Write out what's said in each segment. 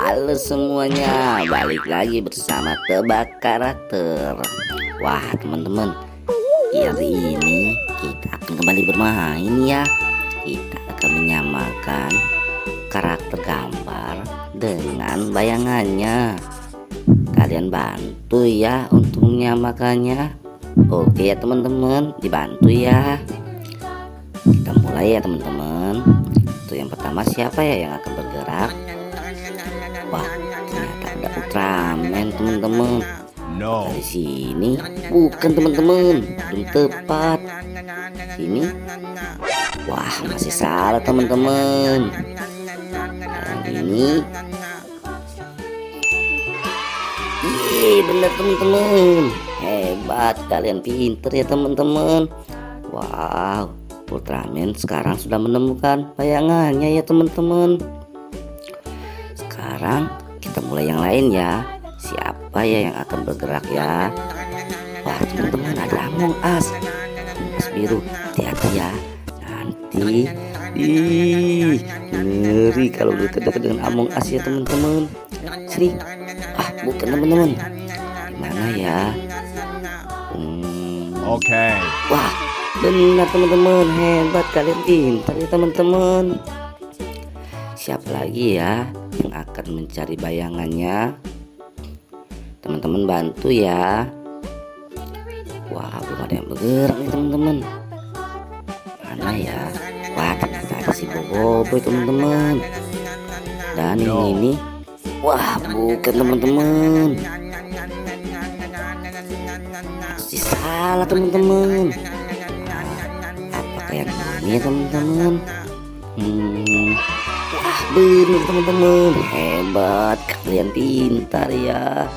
Halo semuanya, balik lagi bersama Tebak Karakter. Wah teman-teman, hari ini kita akan kembali bermain ya. Kita akan menyamakan karakter gambar dengan bayangannya. Kalian bantu ya untuk menyamakannya. Oke ya teman-teman, dibantu ya. Kita mulai ya teman-teman. Untuk yang pertama siapa ya yang akan bergerak? Wah, ternyata ada Ultraman teman-teman. Dari sini bukan teman-teman, belum tepat. Sini, wah masih salah teman-teman. Ini, benar teman-teman. Hebat, kalian pinter ya teman-teman. Wow, Ultraman sekarang sudah menemukan bayangannya ya teman-teman. Sekarang kita mulai yang lain ya. Siapa ya yang akan bergerak ya? Wah teman-teman, ada Among Us. Mas biru, hati-hati ya. Nanti ngeri kalau dekat-dekat dengan Among Us ya teman-teman. Sini. Bukan teman-teman. Gimana ya? Oke. Wah, benar teman-teman, hebat, kalian pintar ya teman-teman. Siapa lagi ya yang akan mencari bayangannya? Teman-teman bantu ya. Wah, belum ada yang bergerak nih teman-teman. Mana ya? Wah, ternyata ada si Boboiboy teman-teman. Dan ini wah, bukan teman-teman. Masih salah teman-teman. Apakah yang ini ya teman-teman? Wah, benar teman-teman, hebat, kalian pintar ya.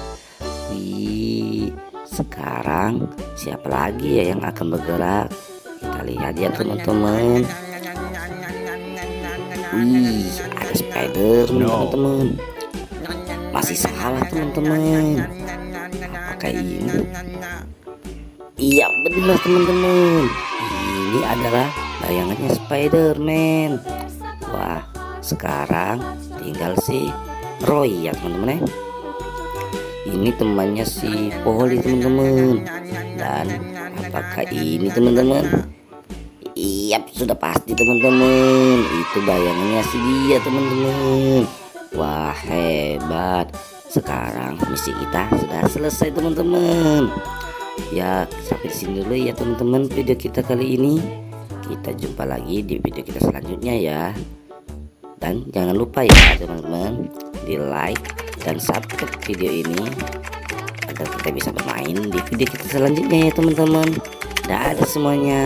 Wih, sekarang siapa lagi ya yang akan bergerak? Kita lihat ya teman-teman. Wih, ada Spider-Man teman-teman. Masih salah teman-teman. Apakah ini? Iya benar teman-teman. Ini adalah bayangannya Spider-Man. Wah, sekarang tinggal si Roy ya teman-teman ya. Ini temannya si Polly teman-teman. Dan apakah ini teman-teman? Iya sudah pasti teman-teman. Itu bayangannya si dia teman-teman. Wah hebat. Sekarang misi kita sudah selesai teman-teman. Ya sampai sini dulu ya teman-teman video kita kali ini. Kita jumpa lagi di video kita selanjutnya ya. Dan jangan lupa ya teman-teman, di like dan subscribe video ini agar kita bisa bermain di video kita selanjutnya ya teman-teman. Dadah semuanya.